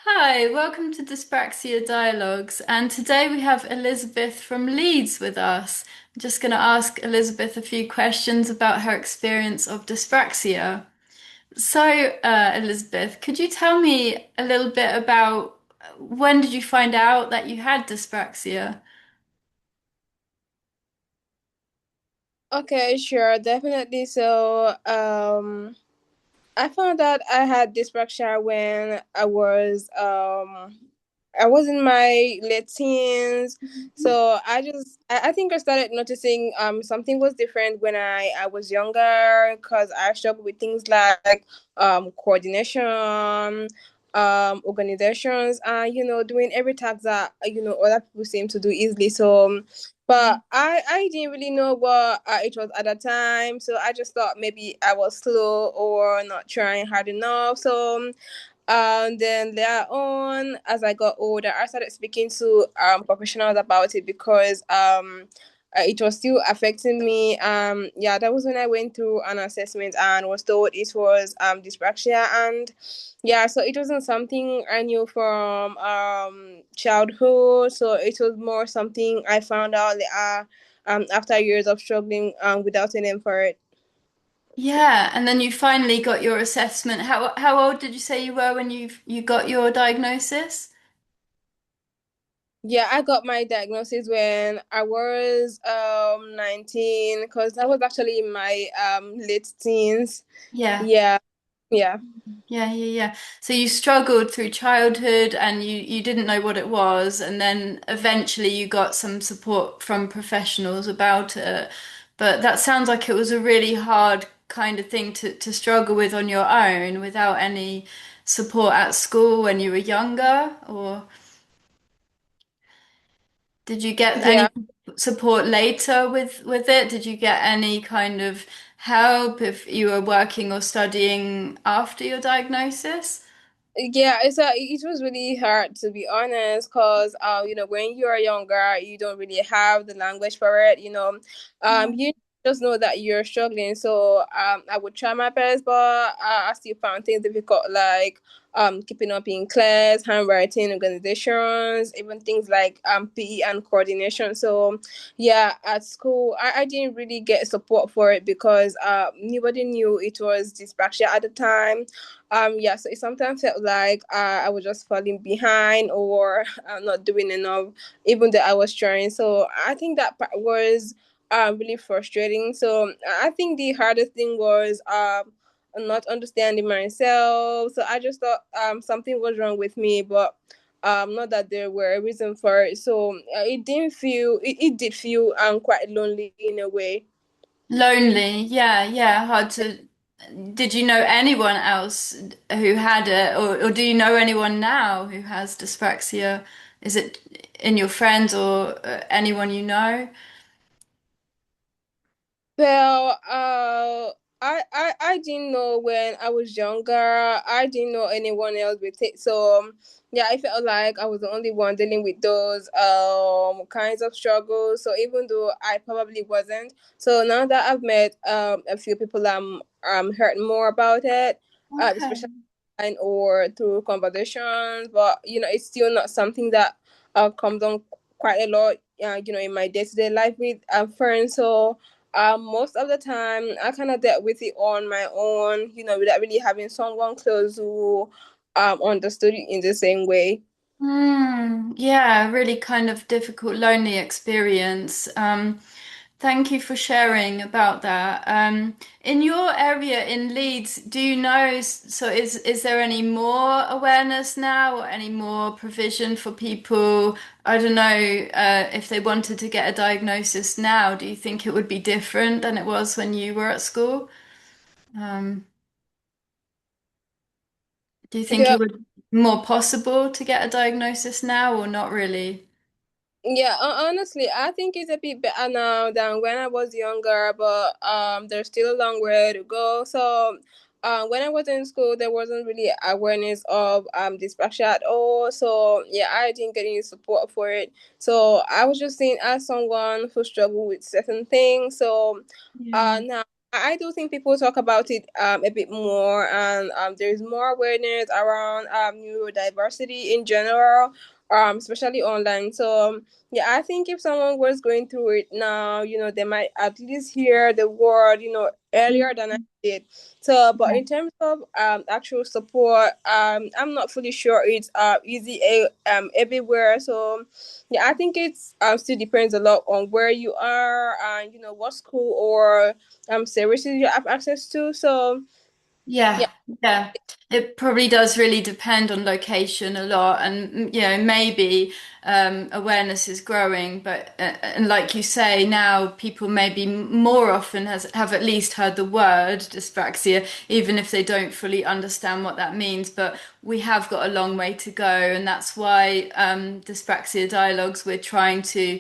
Hi, welcome to Dyspraxia Dialogues. And today we have Elizabeth from Leeds with us. I'm just going to ask Elizabeth a few questions about her experience of dyspraxia. Elizabeth, could you tell me a little bit about when did you find out that you had dyspraxia? Okay, sure, definitely. I found out I had dyspraxia when I was in my late teens. So I think I started noticing something was different when I was younger because I struggled with things like coordination, organizations, and doing every task that other people seem to do easily. But I didn't really know what it was at the time, so I just thought maybe I was slow or not trying hard enough. Then later on, as I got older, I started speaking to professionals about it because it was still affecting me. Yeah, that was when I went through an assessment and was told it was dyspraxia, and yeah, so it wasn't something I knew from childhood. So it was more something I found out later after years of struggling without a name for it. Yeah, and then you finally got your assessment. How old did you say you were when you got your diagnosis? Yeah, I got my diagnosis when I was 19 because that was actually in my late teens. Yeah. Yeah, yeah. Yeah. So you struggled through childhood and you didn't know what it was, and then eventually you got some support from professionals about it. But that sounds like it was a really hard kind of thing to struggle with on your own without any support at school when you were younger, or did you get Yeah. any support later with it? Did you get any kind of help if you were working or studying after your diagnosis? Yeah, it was really hard to be honest, cause when you are younger, you don't really have the language for it. You just know that you're struggling. So I would try my best, but I still found things difficult, like keeping up in class, handwriting, organizations, even things like PE and coordination. So yeah, at school, I didn't really get support for it because nobody knew it was dyspraxia at the time. Yeah, so it sometimes felt like I was just falling behind or not doing enough, even though I was trying. So I think that part was really frustrating. So I think the hardest thing was not understanding myself. So I just thought something was wrong with me, but not that there were a reason for it. So it did feel quite lonely in a way. Lonely, yeah, hard to. Did you know anyone else who had it, or do you know anyone now who has dyspraxia? Is it in your friends or anyone you know? Well, I didn't know when I was younger. I didn't know anyone else with it. So yeah, I felt like I was the only one dealing with those kinds of struggles. So even though I probably wasn't, so now that I've met a few people, I'm heard more about it, Okay. especially online or through conversations. But it's still not something that comes on quite a lot. In my day to day life with friends. So most of the time, I kind of dealt with it on my own, without really having someone close who understood it in the same way. Yeah, really kind of difficult, lonely experience. Thank you for sharing about that. In your area in Leeds, do you know, so is there any more awareness now or any more provision for people? I don't know, if they wanted to get a diagnosis now, do you think it would be different than it was when you were at school? Um, do you think Yeah, it would be more possible to get a diagnosis now or not really? yeah. Honestly, I think it's a bit better now than when I was younger, but there's still a long way to go. So, when I was in school, there wasn't really awareness of dyspraxia at all. So yeah, I didn't get any support for it. So I was just seen as someone who struggled with certain things. So, Yeah. now I do think people talk about it a bit more, and there's more awareness around neurodiversity in general, especially online. So yeah, I think if someone was going through it now, they might at least hear the word, Yeah. earlier than I did. So, but in terms of actual support, I'm not fully sure it's easy everywhere. So yeah, I think it's still depends a lot on where you are and what school or services you have access to. So Yeah, yeah, yeah. It probably does really depend on location a lot, and maybe awareness is growing, but and like you say, now people maybe more often have at least heard the word dyspraxia, even if they don't fully understand what that means. But we have got a long way to go, and that's why dyspraxia dialogues we're trying to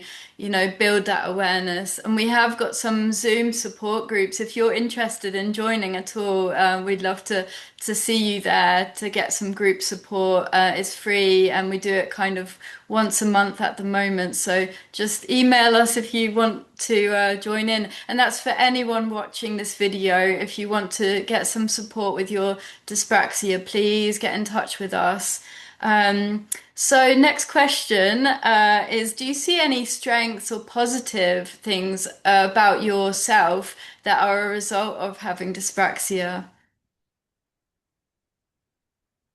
build that awareness. And we have got some Zoom support groups. If you're interested in joining at all, we'd love to see you there to get some group support. It's free, and we do it kind of once a month at the moment. So just email us if you want to join in. And that's for anyone watching this video. If you want to get some support with your dyspraxia, please get in touch with us. So next question is, do you see any strengths or positive things about yourself that are a result of having dyspraxia?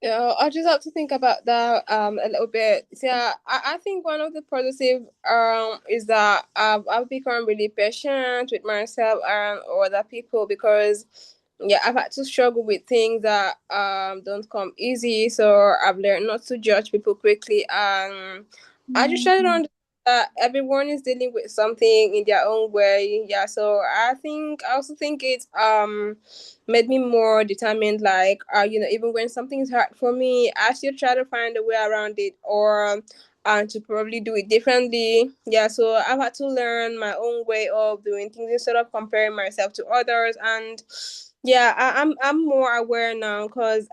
yeah, I just have to think about that a little bit. So, yeah, I think one of the positive is that I've become really patient with myself and other people because yeah, I've had to struggle with things that don't come easy. So I've learned not to judge people quickly, and I just try to understand that everyone is dealing with something in their own way. Yeah, so I also think it's made me more determined. Like, even when something is hard for me, I still try to find a way around it, or to probably do it differently. Yeah, so I've had to learn my own way of doing things instead of comparing myself to others. And yeah, I'm more aware now because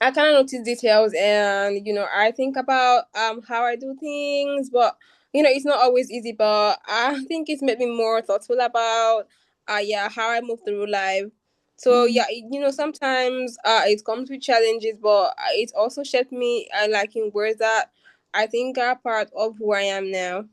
I kind of notice details, and I think about how I do things, but it's not always easy. But I think it's made me more thoughtful about yeah, how I move through life. So Mm. yeah, sometimes it comes with challenges, but it also shaped me like in ways that I think are part of who I am now.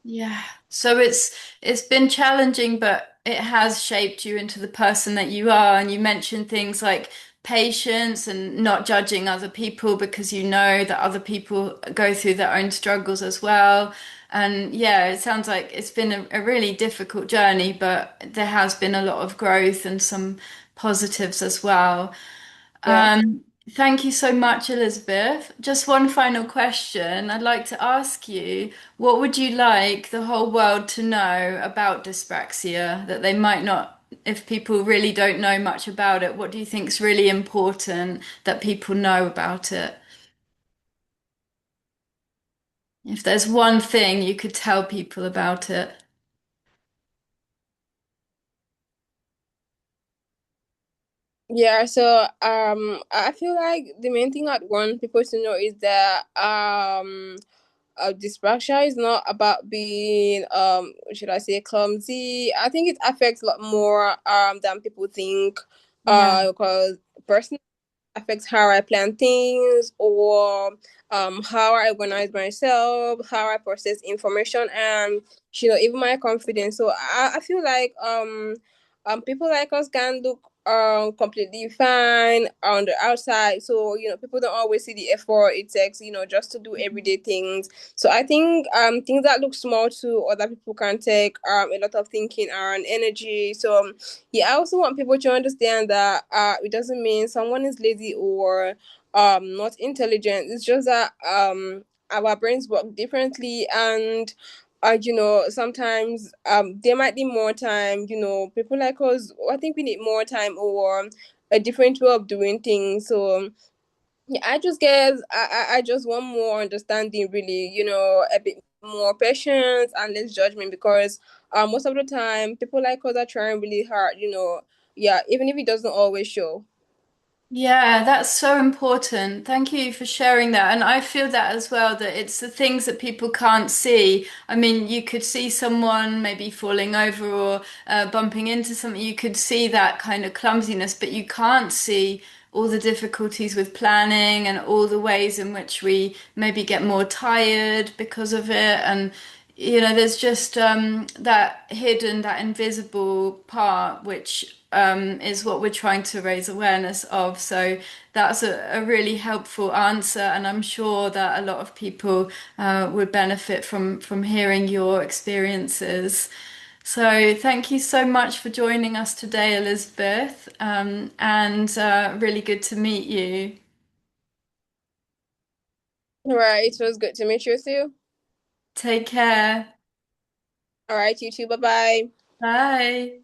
Yeah. So it's been challenging, but it has shaped you into the person that you are. And you mentioned things like patience and not judging other people because you know that other people go through their own struggles as well. And yeah, it sounds like it's been a really difficult journey, but there has been a lot of growth and some positives as well. Yeah. Thank you so much, Elizabeth. Just one final question. I'd like to ask you, what would you like the whole world to know about dyspraxia that they might not, if people really don't know much about it, what do you think is really important that people know about it? If there's one thing you could tell people about it. Yeah, so I feel like the main thing I'd want people to know is that dyspraxia is not about being should I say clumsy. I think it affects a lot more than people think. Yeah. Because personally affects how I plan things, or how I organize myself, how I process information, and even my confidence. So I feel like people like us can look completely fine on the outside. So people don't always see the effort it takes just to do everyday things. So I think things that look small to other people can take a lot of thinking and energy. So yeah, I also want people to understand that it doesn't mean someone is lazy or not intelligent. It's just that our brains work differently, and sometimes there might be more time. People like us, I think we need more time or a different way of doing things. So yeah, I just guess I just want more understanding, really, a bit more patience and less judgment, because most of the time people like us are trying really hard, yeah, even if it doesn't always show. Yeah, that's so important. Thank you for sharing that. And I feel that as well, that it's the things that people can't see. I mean, you could see someone maybe falling over or bumping into something. You could see that kind of clumsiness, but you can't see all the difficulties with planning and all the ways in which we maybe get more tired because of it. And there's just that hidden, that invisible part, which is what we're trying to raise awareness of. So that's a really helpful answer, and I'm sure that a lot of people would benefit from hearing your experiences. So thank you so much for joining us today, Elizabeth, and really good to meet you. All right, it was good to meet you too. Take care. All right, you too. Bye bye. Bye.